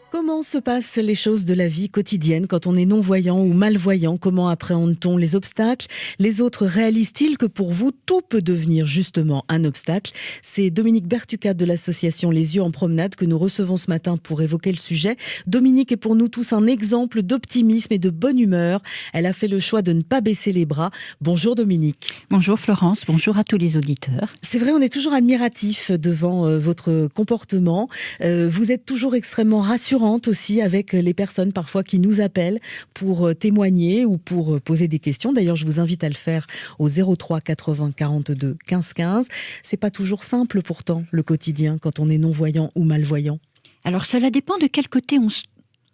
Comment se passent les choses de la vie quotidienne quand on est non-voyant ou malvoyant? Comment appréhende-t-on les obstacles? Les autres réalisent-ils que pour vous, tout peut devenir justement un obstacle? C'est Dominique Bertucat de l'association Les Yeux en Promenade que nous recevons ce matin pour évoquer le sujet. Dominique est pour nous tous un exemple d'optimisme et de bonne humeur. Elle a fait le choix de ne pas baisser les bras. Bonjour Dominique. Bonjour Florence, bonjour à tous les auditeurs. C'est vrai, on est toujours admiratif devant votre comportement. Vous êtes toujours extrêmement rassurante aussi avec les personnes parfois qui nous appellent pour témoigner ou pour poser des questions. D'ailleurs, je vous invite à le faire au 03 80 42 15 15. C'est pas toujours simple pourtant le quotidien quand on est non-voyant ou malvoyant. Alors cela dépend de quel côté on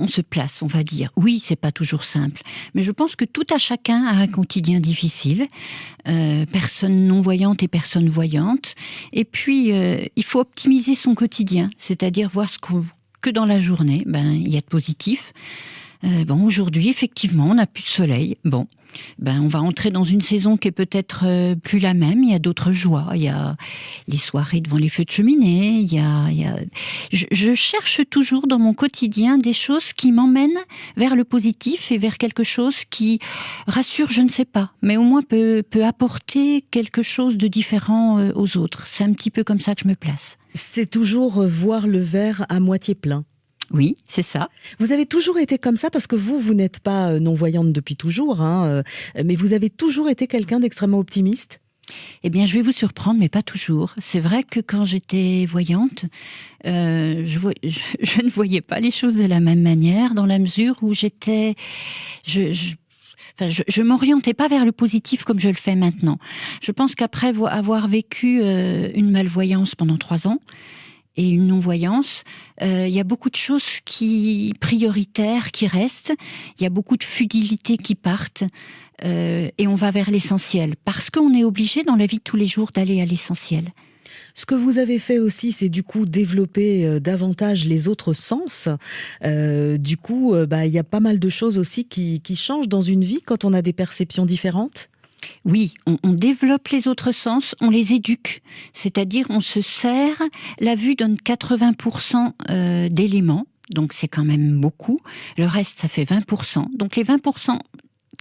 se place, on va dire. Oui, c'est pas toujours simple, mais je pense que tout à chacun a un quotidien difficile, personne non-voyante et personne voyante. Et puis, il faut optimiser son quotidien, c'est-à-dire voir que dans la journée, il y a de positif. Aujourd'hui, effectivement, on n'a plus de soleil. On va entrer dans une saison qui est peut-être plus la même. Il y a d'autres joies. Il y a les soirées devant les feux de cheminée. Je cherche toujours dans mon quotidien des choses qui m'emmènent vers le positif et vers quelque chose qui rassure, je ne sais pas, mais au moins peut apporter quelque chose de différent aux autres. C'est un petit peu comme ça que je me place. C'est toujours voir le verre à moitié plein. Oui, c'est ça. Vous avez toujours été comme ça parce que vous n'êtes pas non-voyante depuis toujours, mais vous avez toujours été quelqu'un d'extrêmement optimiste? Eh bien, je vais vous surprendre, mais pas toujours. C'est vrai que quand j'étais voyante, je ne voyais pas les choses de la même manière, dans la mesure où je m'orientais pas vers le positif comme je le fais maintenant. Je pense qu'après avoir vécu une malvoyance pendant 3 ans, et une non-voyance, il y a beaucoup de choses prioritaires qui restent, il y a beaucoup de futilités qui partent, et on va vers l'essentiel, parce qu'on est obligé dans la vie de tous les jours d'aller à l'essentiel. Ce que vous avez fait aussi, c'est du coup développer davantage les autres sens. Il y a pas mal de choses aussi qui changent dans une vie quand on a des perceptions différentes. Oui, on développe les autres sens, on les éduque. C'est-à-dire, on se sert, la vue donne 80% d'éléments, donc c'est quand même beaucoup. Le reste, ça fait 20%. Donc les 20%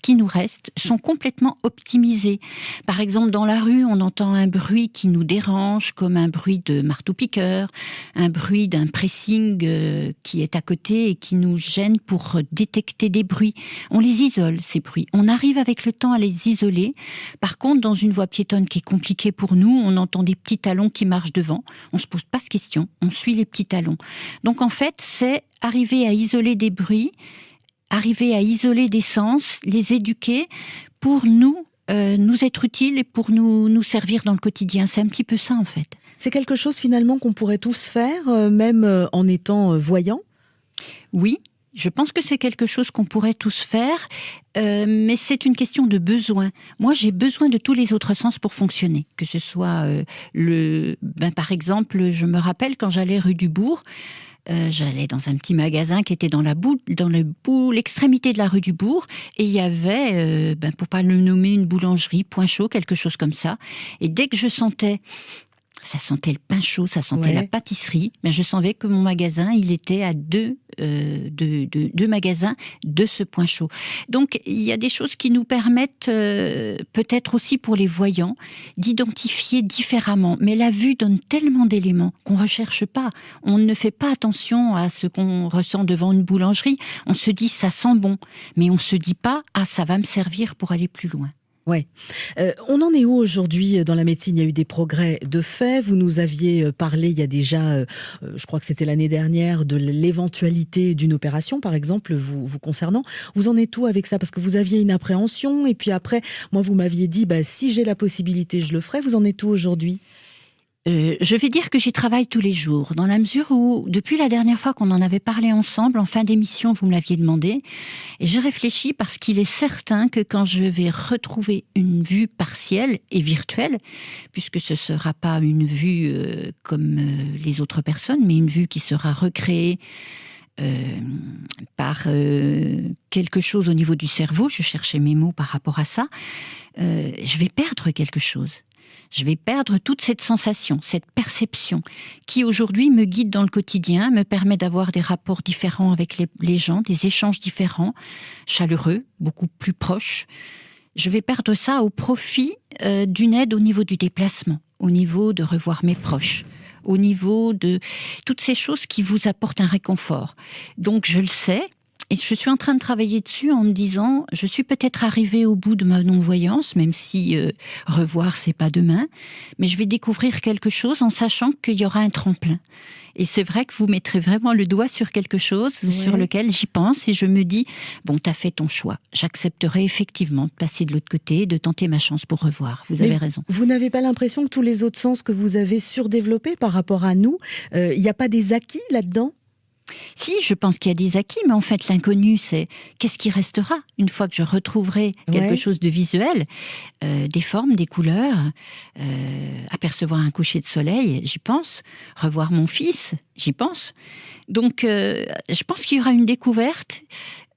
qui nous restent sont complètement optimisés. Par exemple, dans la rue, on entend un bruit qui nous dérange, comme un bruit de marteau-piqueur, un bruit d'un pressing qui est à côté et qui nous gêne pour détecter des bruits. On les isole, ces bruits. On arrive avec le temps à les isoler. Par contre, dans une voie piétonne qui est compliquée pour nous, on entend des petits talons qui marchent devant. On se pose pas de questions, on suit les petits talons. Donc en fait, c'est arriver à isoler des bruits, arriver à isoler des sens, les éduquer pour nous être utiles et pour nous servir dans le quotidien. C'est un petit peu ça en fait. C'est quelque chose finalement qu'on pourrait tous faire, même en étant voyant? Oui, je pense que c'est quelque chose qu'on pourrait tous faire, mais c'est une question de besoin. Moi, j'ai besoin de tous les autres sens pour fonctionner. Que ce soit par exemple, je me rappelle quand j'allais rue du Bourg, j'allais dans un petit magasin qui était dans l'extrémité de la rue du Bourg, et il y avait, pour pas le nommer, une boulangerie, Point Chaud, quelque chose comme ça. Et dès que ça sentait le pain chaud, ça sentait la pâtisserie, mais je savais que mon magasin, il était à deux magasins de ce Point Chaud. Donc, il y a des choses qui nous permettent, peut-être aussi pour les voyants, d'identifier différemment. Mais la vue donne tellement d'éléments qu'on recherche pas. On ne fait pas attention à ce qu'on ressent devant une boulangerie. On se dit, ça sent bon. Mais on se dit pas, ça va me servir pour aller plus loin. Ouais. On en est où aujourd'hui dans la médecine? Il y a eu des progrès de fait. Vous nous aviez parlé il y a déjà, je crois que c'était l'année dernière, de l'éventualité d'une opération, par exemple, vous concernant. Vous en êtes où avec ça? Parce que vous aviez une appréhension et puis après, moi, vous m'aviez dit, si j'ai la possibilité, je le ferai. Vous en êtes où aujourd'hui? Je vais dire que j'y travaille tous les jours, dans la mesure où, depuis la dernière fois qu'on en avait parlé ensemble, en fin d'émission, vous me l'aviez demandé, et j'ai réfléchi parce qu'il est certain que quand je vais retrouver une vue partielle et virtuelle, puisque ce ne sera pas une vue comme les autres personnes, mais une vue qui sera recréée par quelque chose au niveau du cerveau, je cherchais mes mots par rapport à ça, je vais perdre quelque chose. Je vais perdre toute cette sensation, cette perception qui aujourd'hui me guide dans le quotidien, me permet d'avoir des rapports différents avec les gens, des échanges différents, chaleureux, beaucoup plus proches. Je vais perdre ça au profit d'une aide au niveau du déplacement, au niveau de revoir mes proches, au niveau de toutes ces choses qui vous apportent un réconfort. Donc je le sais. Et je suis en train de travailler dessus en me disant, je suis peut-être arrivée au bout de ma non-voyance, même si revoir, c'est pas demain, mais je vais découvrir quelque chose en sachant qu'il y aura un tremplin. Et c'est vrai que vous mettrez vraiment le doigt sur quelque chose sur lequel j'y pense et je me dis, bon, t'as fait ton choix. J'accepterai effectivement de passer de l'autre côté, de tenter ma chance pour revoir. Vous avez raison. Vous n'avez pas l'impression que tous les autres sens que vous avez surdéveloppés par rapport à nous, il n'y a pas des acquis là-dedans ? Si, je pense qu'il y a des acquis, mais en fait, l'inconnu, c'est qu'est-ce qui restera une fois que je retrouverai quelque chose de visuel, des formes, des couleurs, apercevoir un coucher de soleil, j'y pense, revoir mon fils, j'y pense. Donc, je pense qu'il y aura une découverte,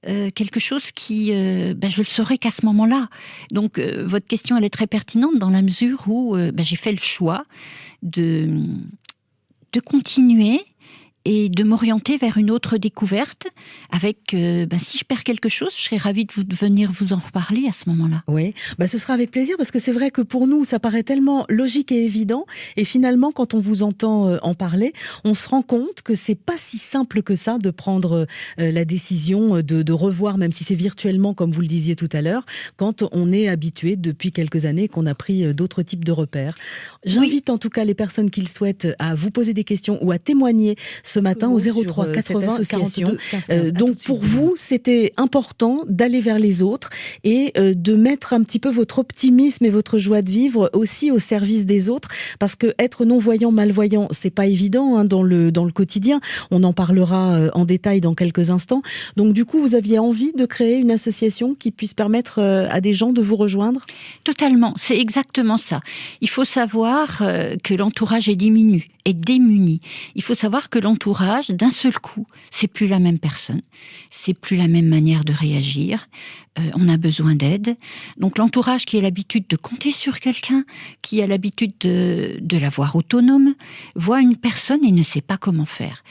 quelque chose qui, je le saurai qu'à ce moment-là. Donc, votre question, elle est très pertinente dans la mesure où j'ai fait le choix de continuer et de m'orienter vers une autre découverte avec, si je perds quelque chose, je serais ravie de venir vous en parler à ce moment-là. Oui, ce sera avec plaisir parce que c'est vrai que pour nous, ça paraît tellement logique et évident et finalement, quand on vous entend en parler, on se rend compte que c'est pas si simple que ça de prendre la décision de revoir, même si c'est virtuellement, comme vous le disiez tout à l'heure, quand on est habitué depuis quelques années, qu'on a pris d'autres types de repères. J'invite en tout cas les personnes qui le souhaitent à vous poser des questions ou à témoigner ce matin au 03 80 42 15. Donc pour vous, c'était important d'aller vers les autres et de mettre un petit peu votre optimisme et votre joie de vivre aussi au service des autres, parce que être non-voyant, malvoyant, c'est pas évident dans le quotidien. On en parlera en détail dans quelques instants. Donc du coup, vous aviez envie de créer une association qui puisse permettre à des gens de vous rejoindre ? Totalement, c'est exactement ça. Il faut savoir que l'entourage est démuni. Il faut savoir que l'entourage, d'un seul coup, c'est plus la même personne, c'est plus la même manière de réagir. On a besoin d'aide. Donc l'entourage qui a l'habitude de compter sur quelqu'un, qui a l'habitude de la voir autonome, voit une personne et ne sait pas comment faire.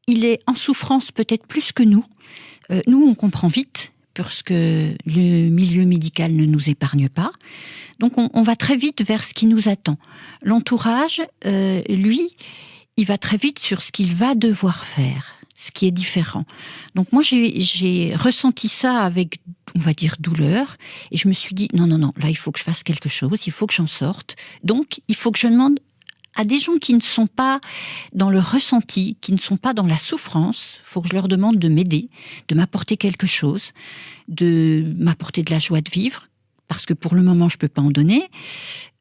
Il est en souffrance peut-être plus que nous. Nous, on comprend vite, parce que le milieu médical ne nous épargne pas. Donc on va très vite vers ce qui nous attend. L'entourage, lui, il va très vite sur ce qu'il va devoir faire, ce qui est différent. Donc moi, j'ai ressenti ça avec, on va dire, douleur, et je me suis dit, non, là, il faut que je fasse quelque chose, il faut que j'en sorte. Donc, il faut que je demande à des gens qui ne sont pas dans le ressenti, qui ne sont pas dans la souffrance, il faut que je leur demande de m'aider, de m'apporter quelque chose, de m'apporter de la joie de vivre, parce que pour le moment, je ne peux pas en donner.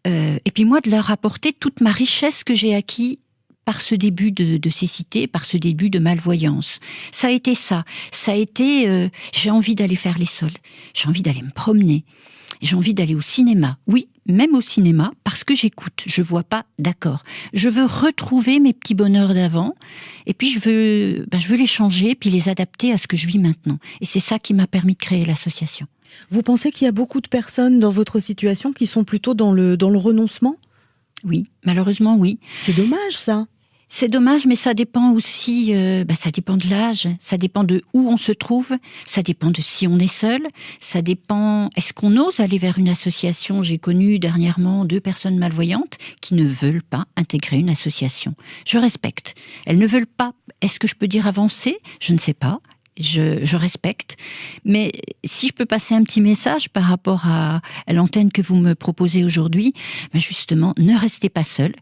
Et puis moi, de leur apporter toute ma richesse que j'ai acquis par ce début de cécité, par ce début de malvoyance. Ça a été ça. Ça a été, j'ai envie d'aller faire les sols, j'ai envie d'aller me promener, j'ai envie d'aller au cinéma. Oui, même au cinéma, parce que j'écoute, je vois pas, d'accord. Je veux retrouver mes petits bonheurs d'avant, et puis je veux les changer, puis les adapter à ce que je vis maintenant. Et c'est ça qui m'a permis de créer l'association. Vous pensez qu'il y a beaucoup de personnes dans votre situation qui sont plutôt dans le renoncement ? Oui, malheureusement, oui. C'est dommage, ça. C'est dommage, mais ça dépend aussi, ça dépend de l'âge, ça dépend de où on se trouve, ça dépend de si on est seul, ça dépend, est-ce qu'on ose aller vers une association ? J'ai connu dernièrement 2 personnes malvoyantes qui ne veulent pas intégrer une association. Je respecte. Elles ne veulent pas, est-ce que je peux dire avancer ? Je ne sais pas. Je respecte, mais si je peux passer un petit message par rapport à l'antenne que vous me proposez aujourd'hui, justement, ne restez pas seul,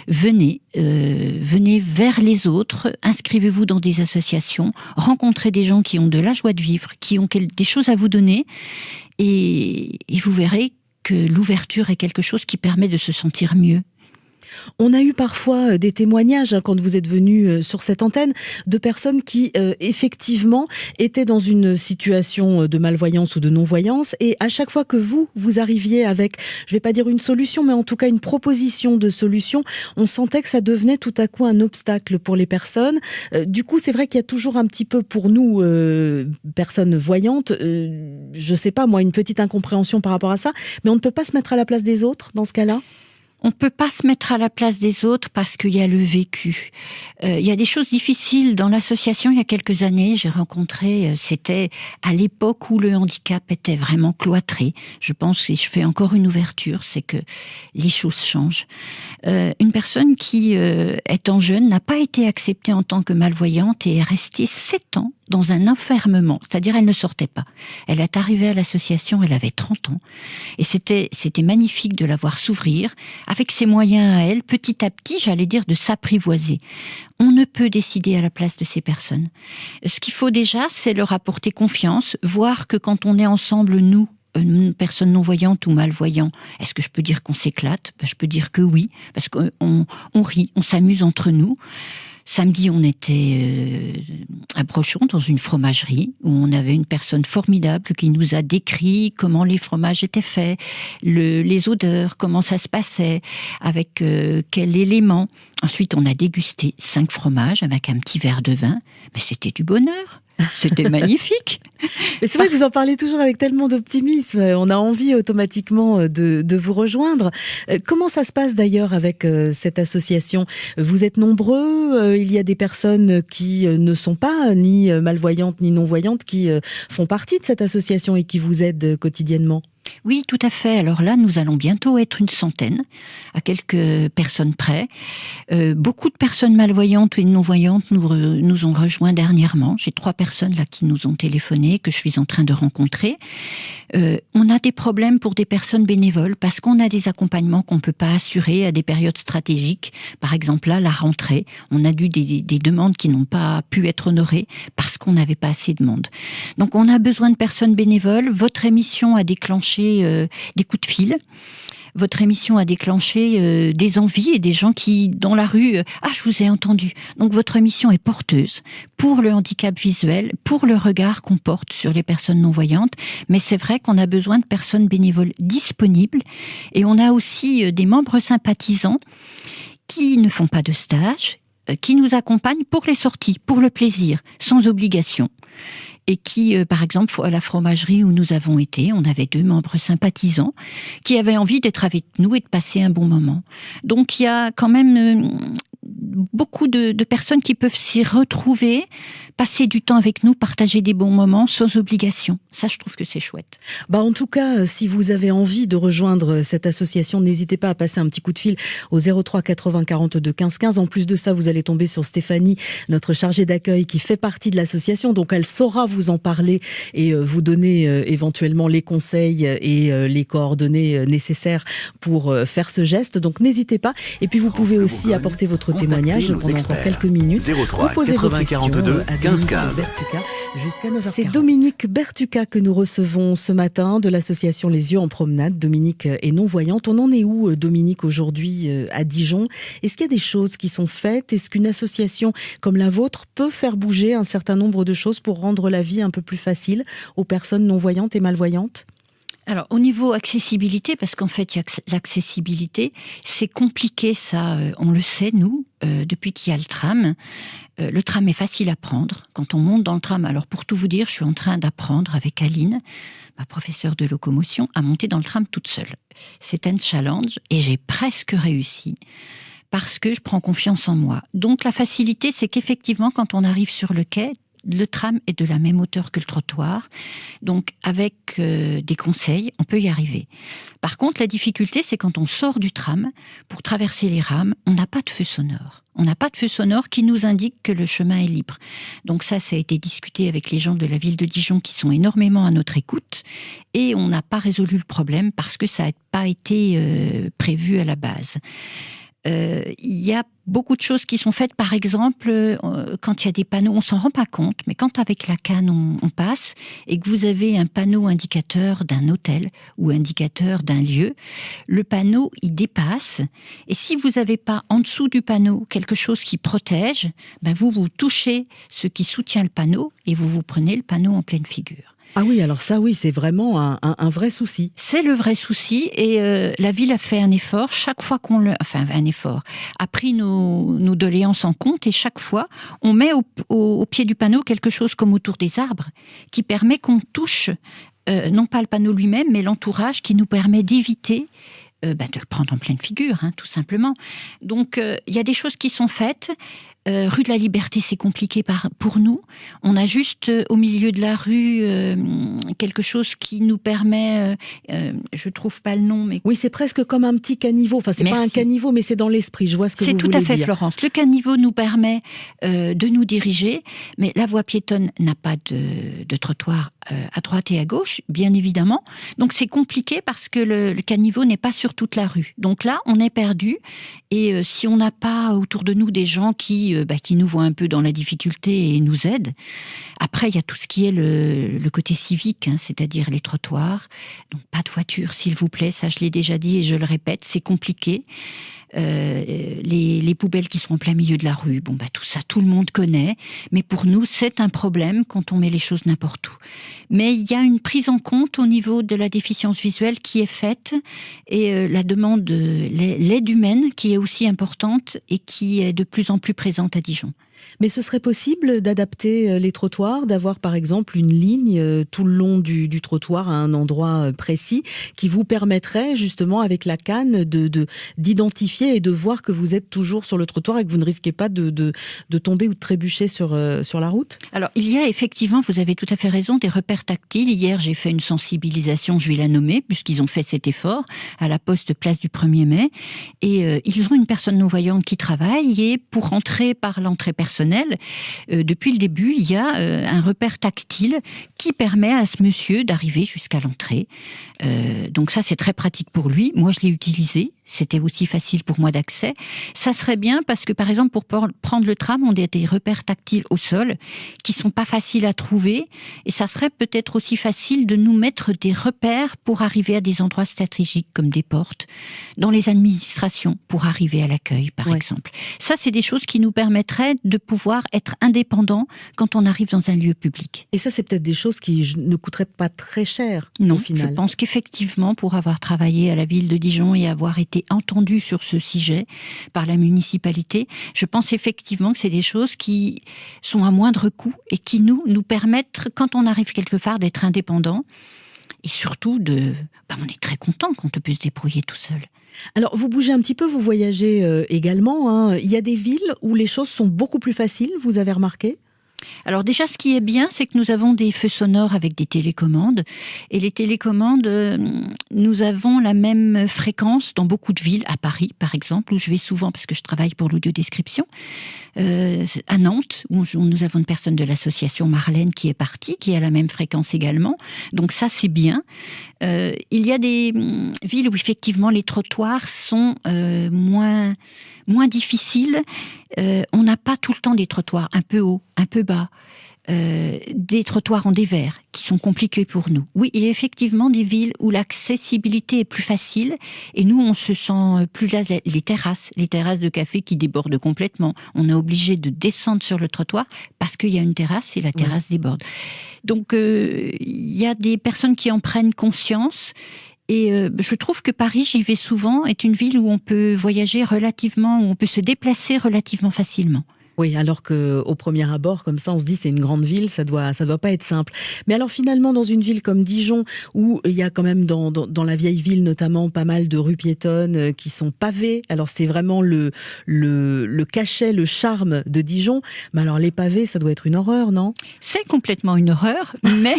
venez vers les autres, inscrivez-vous dans des associations, rencontrez des gens qui ont de la joie de vivre, qui ont des choses à vous donner, et vous verrez que l'ouverture est quelque chose qui permet de se sentir mieux. On a eu parfois des témoignages quand vous êtes venu sur cette antenne de personnes qui effectivement étaient dans une situation de malvoyance ou de non-voyance, et à chaque fois que vous arriviez avec, je vais pas dire une solution, mais en tout cas une proposition de solution, on sentait que ça devenait tout à coup un obstacle pour les personnes. Du coup, c'est vrai qu'il y a toujours un petit peu pour nous, personnes voyantes, je sais pas moi, une petite incompréhension par rapport à ça, mais on ne peut pas se mettre à la place des autres dans ce cas-là ? On peut pas se mettre à la place des autres parce qu'il y a le vécu. Il y a des choses difficiles dans l'association. Il y a quelques années, j'ai rencontré, c'était à l'époque où le handicap était vraiment cloîtré. Je pense, et je fais encore une ouverture, c'est que les choses changent. Une personne qui, étant jeune, n'a pas été acceptée en tant que malvoyante et est restée 7 ans dans un enfermement, c'est-à-dire elle ne sortait pas. Elle est arrivée à l'association, elle avait 30 ans, et c'était magnifique de la voir s'ouvrir, avec ses moyens à elle, petit à petit, j'allais dire, de s'apprivoiser. On ne peut décider à la place de ces personnes. Ce qu'il faut déjà, c'est leur apporter confiance, voir que quand on est ensemble, nous, une personne non-voyante ou malvoyant, est-ce que je peux dire qu'on s'éclate ? Je peux dire que oui, parce qu'on rit, on s'amuse entre nous. Samedi, on était à Brochon, dans une fromagerie, où on avait une personne formidable qui nous a décrit comment les fromages étaient faits, les odeurs, comment ça se passait, avec quel élément. Ensuite, on a dégusté 5 fromages avec un petit verre de vin. Mais c'était du bonheur. C'était magnifique. Mais c'est vrai que vous en parlez toujours avec tellement d'optimisme. On a envie automatiquement de vous rejoindre. Comment ça se passe d'ailleurs avec cette association ? Vous êtes nombreux, il y a des personnes qui ne sont pas ni malvoyantes ni non-voyantes qui font partie de cette association et qui vous aident quotidiennement. Oui, tout à fait. Alors là, nous allons bientôt être une centaine, à quelques personnes près. Beaucoup de personnes malvoyantes et non-voyantes nous ont rejoints dernièrement. J'ai 3 personnes là qui nous ont téléphoné, que je suis en train de rencontrer. On a des problèmes pour des personnes bénévoles parce qu'on a des accompagnements qu'on ne peut pas assurer à des périodes stratégiques. Par exemple, là, la rentrée, on a dû des demandes qui n'ont pas pu être honorées parce qu'on n'avait pas assez de monde. Donc, on a besoin de personnes bénévoles. Votre émission a déclenché des coups de fil. Votre émission a déclenché des envies et des gens qui, dans la rue, je vous ai entendu. Donc votre émission est porteuse pour le handicap visuel, pour le regard qu'on porte sur les personnes non-voyantes. Mais c'est vrai qu'on a besoin de personnes bénévoles disponibles. Et on a aussi des membres sympathisants qui ne font pas de stage, qui nous accompagnent pour les sorties, pour le plaisir, sans obligation. Et qui, par exemple, à la fromagerie où nous avons été, on avait 2 membres sympathisants qui avaient envie d'être avec nous et de passer un bon moment. Donc il y a quand même beaucoup de personnes qui peuvent s'y retrouver, passer du temps avec nous, partager des bons moments sans obligation. Ça, je trouve que c'est chouette. En tout cas, si vous avez envie de rejoindre cette association, n'hésitez pas à passer un petit coup de fil au 03 80 42 15 15. En plus de ça, vous allez tomber sur Stéphanie, notre chargée d'accueil, qui fait partie de l'association. Donc, elle saura vous en parler et vous donner éventuellement les conseils et les coordonnées nécessaires pour faire ce geste. Donc, n'hésitez pas. Et puis, vous pouvez aussi apporter votre témoignage pendant encore quelques minutes. 03 80 42 15 15. Jusqu'à 9h40. C'est Dominique Bertuca que nous recevons ce matin de l'association Les Yeux en Promenade. Dominique est non-voyante. On en est où, Dominique, aujourd'hui à Dijon ? Est-ce qu'il y a des choses qui sont faites ? Est-ce qu'une association comme la vôtre peut faire bouger un certain nombre de choses pour rendre la vie un peu plus facile aux personnes non-voyantes et malvoyantes ? Alors, au niveau accessibilité, parce qu'en fait, il y a l'accessibilité, c'est compliqué, ça, on le sait, nous, depuis qu'il y a le tram. Le tram est facile à prendre. Quand on monte dans le tram, alors pour tout vous dire, je suis en train d'apprendre avec Aline, ma professeure de locomotion, à monter dans le tram toute seule. C'est un challenge et j'ai presque réussi parce que je prends confiance en moi. Donc, la facilité, c'est qu'effectivement, quand on arrive sur le quai, le tram est de la même hauteur que le trottoir, donc avec des conseils, on peut y arriver. Par contre, la difficulté, c'est quand on sort du tram, pour traverser les rames, on n'a pas de feu sonore. On n'a pas de feu sonore qui nous indique que le chemin est libre. Donc ça a été discuté avec les gens de la ville de Dijon qui sont énormément à notre écoute, et on n'a pas résolu le problème parce que ça n'a pas été prévu à la base. Il y a beaucoup de choses qui sont faites. Par exemple, quand il y a des panneaux, on s'en rend pas compte, mais quand avec la canne on passe et que vous avez un panneau indicateur d'un hôtel ou indicateur d'un lieu, le panneau il dépasse. Et si vous n'avez pas en dessous du panneau quelque chose qui protège, vous touchez ce qui soutient le panneau et vous prenez le panneau en pleine figure. Ah oui, alors ça, oui, c'est vraiment un vrai souci. C'est le vrai souci et la ville a fait un effort. Chaque fois a pris nos doléances en compte et chaque fois, on met au pied du panneau quelque chose comme autour des arbres qui permet qu'on touche, non pas le panneau lui-même, mais l'entourage qui nous permet d'éviter de le prendre en pleine figure, tout simplement. Donc, il y a des choses qui sont faites. Rue de la Liberté, c'est compliqué pour nous. On a juste au milieu de la rue quelque chose qui nous permet, je trouve pas le nom, mais oui, c'est presque comme un petit caniveau. Enfin, c'est pas un caniveau, mais c'est dans l'esprit. Je vois ce que vous voulez dire. C'est tout à fait, Florence. Le caniveau nous permet de nous diriger, mais la voie piétonne n'a pas de trottoir à droite et à gauche, bien évidemment. Donc c'est compliqué parce que le caniveau n'est pas sur toute la rue. Donc là, on est perdu. Et si on n'a pas autour de nous des gens qui nous voient un peu dans la difficulté et nous aident. Après, il y a tout ce qui est le côté civique, c'est-à-dire les trottoirs. Donc pas de voiture, s'il vous plaît. Ça, je l'ai déjà dit et je le répète, c'est compliqué. Les poubelles qui sont en plein milieu de la rue, tout ça, tout le monde connaît. Mais pour nous, c'est un problème quand on met les choses n'importe où. Mais il y a une prise en compte au niveau de la déficience visuelle qui est faite et la demande, l'aide humaine qui est aussi importante et qui est de plus en plus présente à Dijon. Mais ce serait possible d'adapter les trottoirs, d'avoir par exemple une ligne tout le long du trottoir à un endroit précis qui vous permettrait justement avec la canne d'identifier et de voir que vous êtes toujours sur le trottoir et que vous ne risquez pas de tomber ou de trébucher sur la route? Alors, il y a effectivement, vous avez tout à fait raison, des repères tactiles. Hier, j'ai fait une sensibilisation, je vais la nommer, puisqu'ils ont fait cet effort, à la poste place du 1er mai. Et ils ont une personne non-voyante qui travaille et pour rentrer par l'entrée personnelle, depuis le début, il y a un repère tactile qui permet à ce monsieur d'arriver jusqu'à l'entrée. Donc ça, c'est très pratique pour lui. Moi, je l'ai utilisé. C'était aussi facile pour moi d'accès. Ça serait bien parce que, par exemple, pour prendre le tram, on a des repères tactiles au sol qui sont pas faciles à trouver. Et ça serait peut-être aussi facile de nous mettre des repères pour arriver à des endroits stratégiques comme des portes, dans les administrations, pour arriver à l'accueil, par exemple. Ça, c'est des choses qui nous permettraient de pouvoir être indépendants quand on arrive dans un lieu public. Et ça, c'est peut-être des choses qui ne coûteraient pas très cher, non, au final. Je pense qu'effectivement, pour avoir travaillé à la ville de Dijon et avoir été entendu sur ce sujet par la municipalité, je pense effectivement que c'est des choses qui sont à moindre coût et qui nous permettent, quand on arrive quelque part, d'être indépendant et surtout on est très content quand on peut se débrouiller tout seul. Alors, vous bougez un petit peu, vous voyagez également. Il y a des villes où les choses sont beaucoup plus faciles, vous avez remarqué ? Alors déjà, ce qui est bien, c'est que nous avons des feux sonores avec des télécommandes. Et les télécommandes, nous avons la même fréquence dans beaucoup de villes, à Paris par exemple, où je vais souvent parce que je travaille pour l'audiodescription, à Nantes, où nous avons une personne de l'association Marlène qui est partie, qui a la même fréquence également. Donc ça, c'est bien. Il y a des villes où effectivement les trottoirs sont moins difficiles. On n'a pas tout le temps des trottoirs un peu hauts, un peu bas, des trottoirs en dévers qui sont compliqués pour nous. Oui, il y a effectivement des villes où l'accessibilité est plus facile et nous, on se sent plus là. Les terrasses de café qui débordent complètement. On est obligé de descendre sur le trottoir parce qu'il y a une terrasse et la terrasse déborde. Donc, il y a des personnes qui en prennent conscience. Et je trouve que Paris, j'y vais souvent, est une ville où on peut voyager relativement, où on peut se déplacer relativement facilement. Oui, alors qu'au premier abord, comme ça, on se dit c'est une grande ville, ça doit pas être simple. Mais alors finalement, dans une ville comme Dijon, où il y a quand même dans la vieille ville notamment pas mal de rues piétonnes qui sont pavées, alors c'est vraiment le cachet, le charme de Dijon. Mais alors les pavés, ça doit être une horreur, non ? C'est complètement une horreur, mais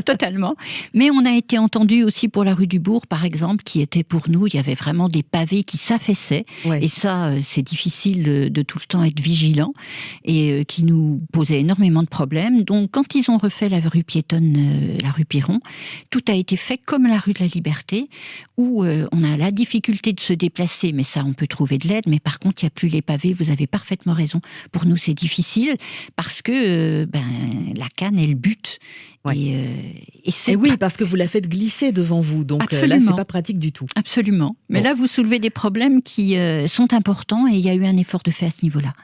totalement. Mais on a été entendu aussi pour la rue du Bourg, par exemple, qui était pour nous, il y avait vraiment des pavés qui s'affaissaient. Ouais. Et ça, c'est difficile de tout le temps être vigilant. Et qui nous posait énormément de problèmes. Donc, quand ils ont refait la rue piétonne, la rue Piron, tout a été fait comme la rue de la Liberté, où on a la difficulté de se déplacer, mais ça, on peut trouver de l'aide. Mais par contre, il n'y a plus les pavés, vous avez parfaitement raison. Pour nous, c'est difficile, parce que la canne, elle bute. Ouais. Et oui, parce que vous la faites glisser devant vous, donc là, c'est pas pratique du tout. Absolument. Mais là, vous soulevez des problèmes qui sont importants, et il y a eu un effort de fait à ce niveau-là.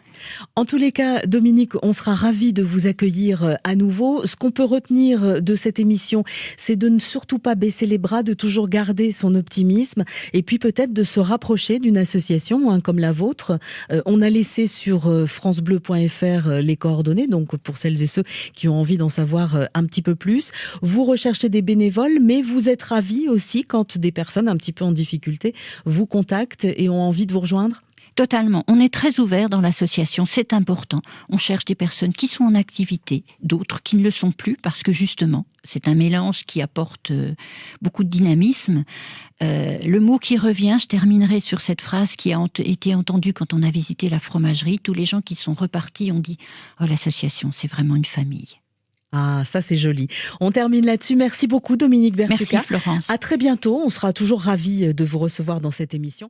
En tous les cas, Dominique, on sera ravis de vous accueillir à nouveau. Ce qu'on peut retenir de cette émission, c'est de ne surtout pas baisser les bras, de toujours garder son optimisme et puis peut-être de se rapprocher d'une association comme la vôtre. On a laissé sur francebleu.fr les coordonnées, donc pour celles et ceux qui ont envie d'en savoir un petit peu plus. Vous recherchez des bénévoles, mais vous êtes ravis aussi quand des personnes un petit peu en difficulté vous contactent et ont envie de vous rejoindre ? Totalement. On est très ouvert dans l'association, c'est important. On cherche des personnes qui sont en activité, d'autres qui ne le sont plus, parce que justement, c'est un mélange qui apporte beaucoup de dynamisme. Le mot qui revient, je terminerai sur cette phrase qui a été entendue quand on a visité la fromagerie. Tous les gens qui sont repartis ont dit « Oh, l'association, c'est vraiment une famille ». Ah, ça c'est joli. On termine là-dessus. Merci beaucoup Dominique Bertucca. Merci Florence. À très bientôt. On sera toujours ravis de vous recevoir dans cette émission.